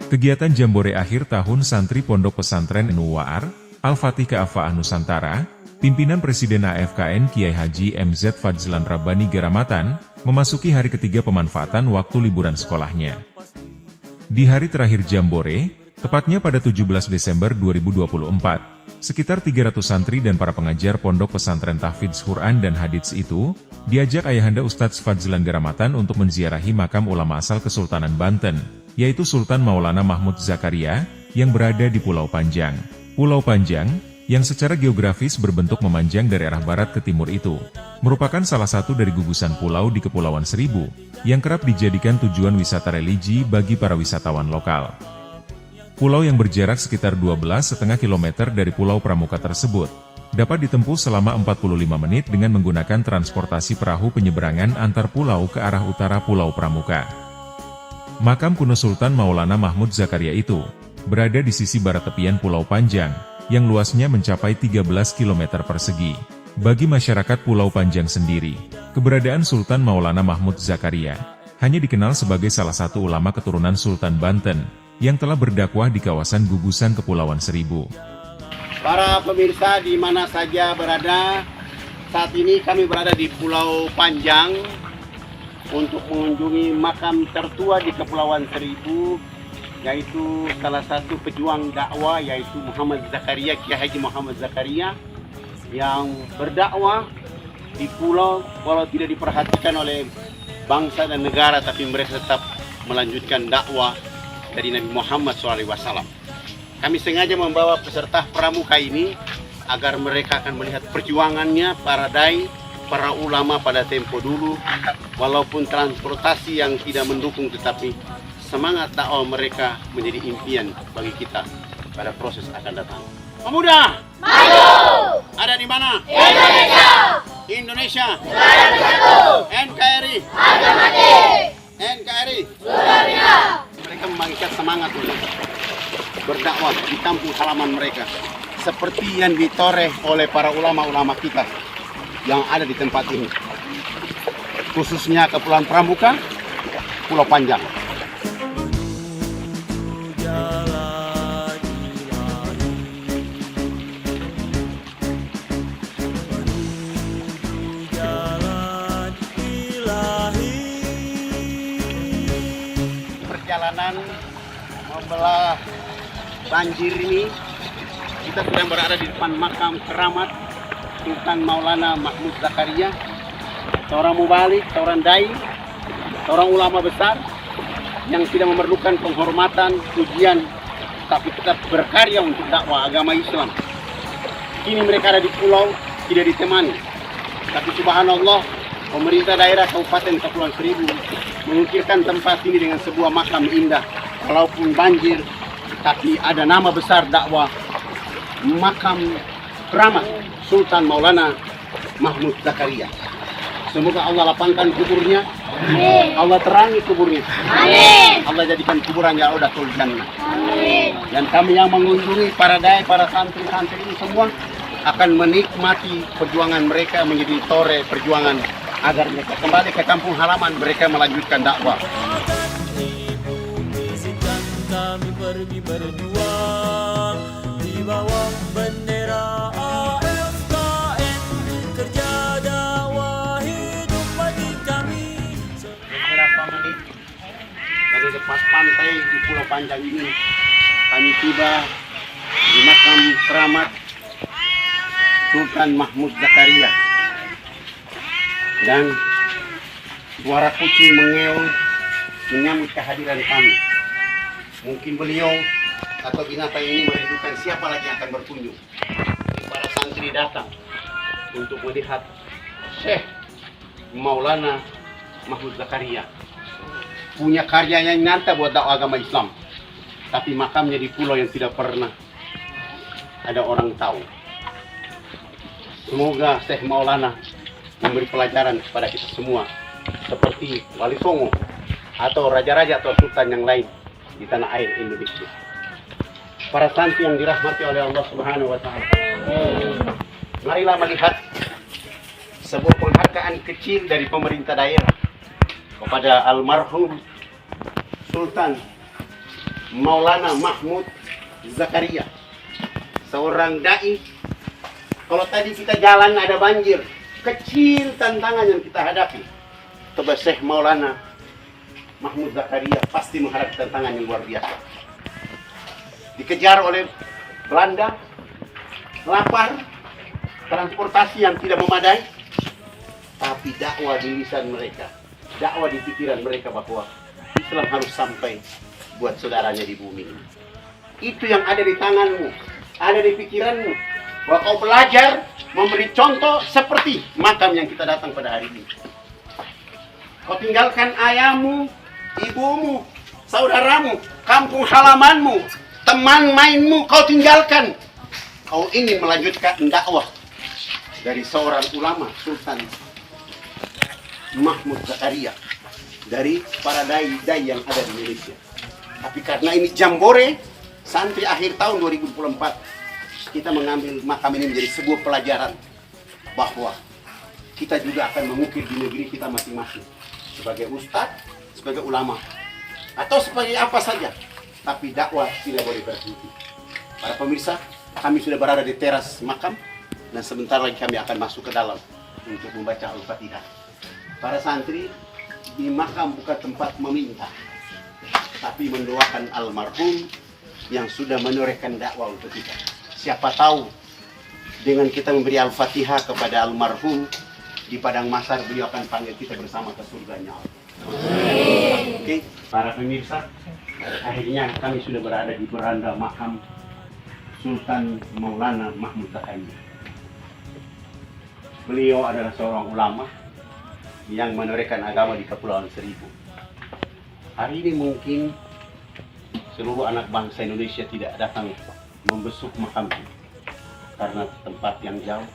Kegiatan Jambore akhir tahun santri Pondok Pesantren Nuwaar, Al-Fatih Ka'afah Nusantara, pimpinan Presiden AFKN Kiai Haji MZ Fadzlan Rabbani Garamatan, memasuki hari ketiga pemanfaatan waktu liburan sekolahnya. Di hari terakhir Jambore, tepatnya pada 17 Desember 2024, sekitar 300 santri dan para pengajar Pondok Pesantren Tahfidz Quran dan Hadits itu, diajak Ayahanda Ustadz Fadzlan Garamatan untuk menziarahi makam ulama asal Kesultanan Banten, yaitu Sultan Maulana Mahmud Zakaria, yang berada di Pulau Panjang. Pulau Panjang, yang secara geografis berbentuk memanjang dari arah barat ke timur itu, merupakan salah satu dari gugusan pulau di Kepulauan Seribu, yang kerap dijadikan tujuan wisata religi bagi para wisatawan lokal. Pulau yang berjarak sekitar 12,5 km dari Pulau Pramuka tersebut, dapat ditempuh selama 45 menit dengan menggunakan transportasi perahu penyeberangan antar pulau ke arah utara Pulau Pramuka. Makam kuno Sultan Maulana Mahmud Zakaria itu, berada di sisi barat tepian Pulau Panjang, yang luasnya mencapai 13 km persegi. Bagi masyarakat Pulau Panjang sendiri, keberadaan Sultan Maulana Mahmud Zakaria, hanya dikenal sebagai salah satu ulama keturunan Sultan Banten, yang telah berdakwah di kawasan gugusan Kepulauan Seribu. Para pemirsa di mana saja berada, saat ini kami berada di Pulau Panjang, untuk mengunjungi makam tertua di Kepulauan Seribu, yaitu salah satu pejuang dakwah, yaitu Muhammad Zakaria, Kiai Haji Muhammad Zakaria, yang berdakwah di pulau walau tidak diperhatikan oleh bangsa dan negara, tapi mereka tetap melanjutkan dakwah dari Nabi Muhammad SAW. Kami sengaja membawa peserta pramuka ini agar mereka akan melihat perjuangannya para dai, para ulama pada tempo dulu, walaupun transportasi yang tidak mendukung, tetapi semangat dakwah mereka menjadi impian bagi kita pada proses akan datang. Pemuda, maju! Ada di mana? Indonesia! Indonesia! Negara Bersatu! NKRI! Harga mati! NKRI! Surabaya! Mereka membangkitkan semangat untuk berdakwah di kampung halaman mereka, seperti yang ditoreh oleh para ulama-ulama kita yang ada di tempat ini, khususnya Kepulauan Pramuka, Pulau Panjang. Perjalanan membelah banjir ini, kita sedang berada di depan makam keramat Sultan Maulana Mahmud Zakaria, seorang mubalik, seorang dai, seorang ulama besar yang tidak memerlukan penghormatan, pujian, tapi tetap berkarya untuk dakwah agama Islam. Kini mereka ada di pulau, tidak ditemani, tapi subhanallah, pemerintah daerah Kabupaten Kepulauan Seribu mengukirkan tempat ini dengan sebuah makam indah. Walaupun banjir, tapi ada nama besar dakwah, makam keramat Sultan Maulana Mahmud Zakaria. Semoga Allah lapangkan kuburnya, amin. Allah terangi kuburnya, amin. Allah jadikan kuburannya Raudatul Jannah. Amin. Dan kami yang mengunjungi para dai, para santri-santri ini semua akan menikmati perjuangan mereka menjadi tore perjuangan agar mereka kembali ke kampung halaman, mereka melanjutkan dakwah. Kami pergi berjuang di bawah bendera AFKN, kerja dakwah hidup bagi kami. Beberapa menit dari lepas pantai di Pulau Panjang ini, kami tiba di makam keramat Sultan Mahmud Zakaria, dan suara kucing mengeong menyambut kehadiran kami. Mungkin beliau atau binatang ini merindukan siapa lagi yang akan berkunjung. Para santri datang untuk melihat Syekh Maulana Mahmud Zakaria, punya karya yang nyata buat dakwah agama Islam, tapi makamnya di pulau yang tidak pernah ada orang tahu. Semoga Syekh Maulana memberi pelajaran kepada kita semua, seperti Wali Songo atau raja-raja atau sultan yang lain di tanah air Indonesia. Para santri yang dirahmati oleh Allah Subhanahu wa Ta'ala, marilah melihat sebuah penghargaan kecil dari pemerintah daerah kepada almarhum Sultan Maulana Mahmud Zakaria, seorang dai. Kalau tadi kita jalan ada banjir, kecil tantangan yang kita hadapi. Coba Syekh Maulana Mahmud Zakaria pasti menghadapi tantangan yang luar biasa. Dikejar oleh Belanda, lapar, transportasi yang tidak memadai, tapi dakwah di lisan mereka, dakwah di pikiran mereka bahwa Islam harus sampai buat saudaranya di bumi ini. Itu yang ada di tanganmu, ada di pikiranmu. Bahwa kau belajar memberi contoh seperti makam yang kita datang pada hari ini. Kau tinggalkan ayahmu, ibumu, saudaramu, kampung halamanmu, teman mainmu kau tinggalkan. Kau ingin melanjutkan dakwah dari seorang ulama Sultan Mahmud Zakaria, dari para dai-dai yang ada di Indonesia. Tapi karena ini jambore santri akhir tahun 2024, kita mengambil makam ini menjadi sebuah pelajaran bahwa kita juga akan mengukir di negeri kita masing-masing sebagai ustadz, sebagai ulama, atau sebagai apa saja. Tapi dakwah tidak boleh berhenti. Para pemirsa, kami sudah berada di teras makam dan sebentar lagi kami akan masuk ke dalam untuk membaca Al-Fatihah. Para santri di makam bukan tempat meminta, tapi mendoakan almarhum yang sudah menorehkan dakwah untuk kita. Siapa tahu dengan kita memberi Al-Fatihah kepada almarhum, di padang mahsyar beliau akan panggil kita bersama ke surganya. Oke, para pemirsa, akhirnya kami sudah berada di beranda makam Sultan Maulana Mahmud Zakaria. Beliau adalah seorang ulama yang menorehkan agama di Kepulauan Seribu. Hari ini mungkin seluruh anak bangsa Indonesia tidak datang membesuk makam itu karena tempat yang jauh.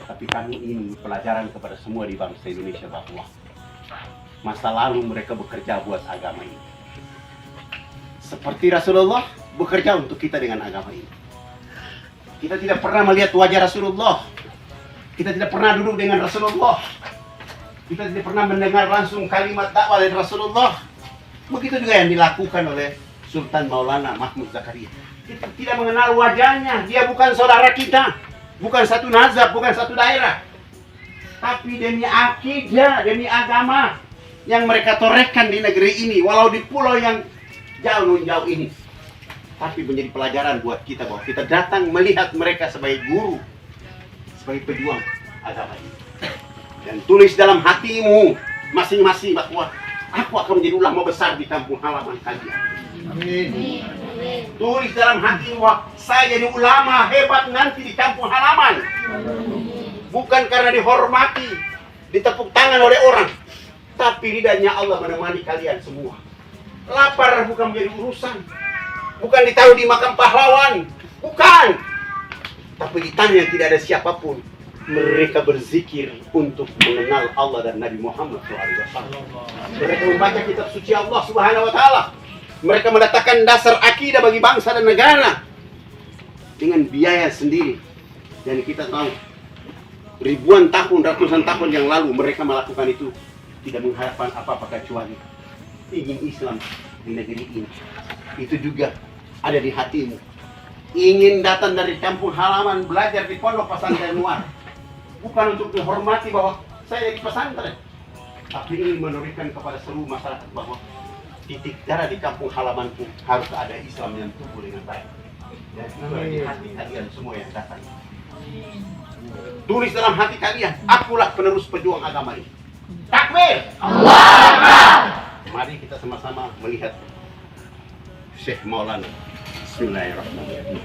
Tapi kami ingin pelajaran kepada semua di bangsa Indonesia bahwa masa lalu mereka bekerja buat agama ini. Seperti Rasulullah bekerja untuk kita dengan agama ini. Kita tidak pernah melihat wajah Rasulullah. Kita tidak pernah duduk dengan Rasulullah. Kita tidak pernah mendengar langsung kalimat dakwah dari Rasulullah. Begitu juga yang dilakukan oleh Sultan Maulana Mahmud Zakaria. Kita tidak mengenal wajahnya. Dia bukan saudara kita, bukan satu nazab, bukan satu daerah. Tapi demi akidah, demi agama yang mereka torehkan di negeri ini, walau di pulau yang jauh ini. Tapi menjadi pelajaran buat kita bahwa kita datang melihat mereka sebagai guru, sebagai pejuang agama ini. Dan tulis dalam hatimu masing-masing bahwa aku akan menjadi ulama besar di kampung halaman kalian. Amin. Tulis dalam hatimu bahwa saya jadi ulama hebat nanti di kampung halaman. Bukan karena dihormati, ditepuk tangan oleh orang, tapi ridhanya Allah menemani kalian semua. Lapar bukan menjadi urusan, bukan ditaruh di makam pahlawan, bukan. Tapi di tanah yang tidak ada siapapun, mereka berzikir untuk mengenal Allah dan Nabi Muhammad SAW. Mereka membaca kitab suci Allah Subhanahu Wa Taala. Mereka meletakkan dasar akidah bagi bangsa dan negara dengan biaya sendiri. Dan kita tahu ribuan tahun, ratusan tahun yang lalu mereka melakukan itu tidak mengharapkan apa-apa kecuali ingin Islam di negeri ini. Itu juga ada di hatimu. Ingin datang dari kampung halaman belajar di pondok pesantren luar. Bukan untuk menghormati bahwa saya di pesantren, tapi ingin menorehkan kepada seluruh masyarakat bahwa titik darah di kampung halamanku harus ada Islam yang tumbuh dengan baik. Dan itu ada di hati kalian semua yang datang. Tulis dalam hati kalian, akulah penerus pejuang agama ini. Takbir! Allahu Akbar! Mari kita sama-sama melihat Syekh Maulana. Bismillahirrahmanirrahim.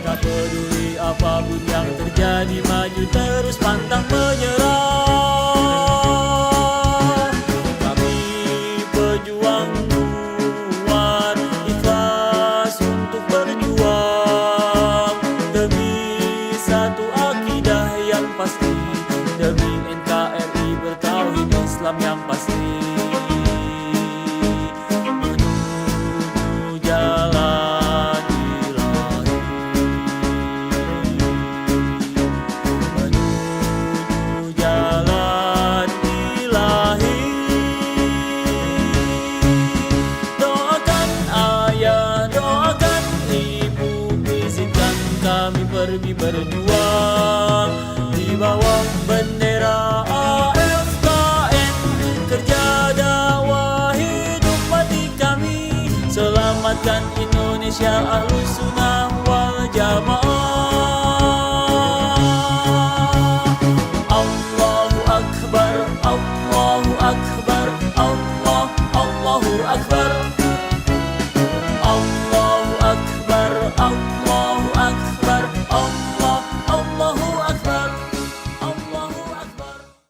Tak peduli apapun yang terjadi, maju terus pantang menyerah. Kami pejuang kuat, ikhlas untuk berjuang demi satu akidah yang pasti, demi NKRI bertauhid Islam yang pasti. Menuju jalan ilahi, menuju dakwah hidup mati kami, selamatkan Indonesia Ahlus Sunnah.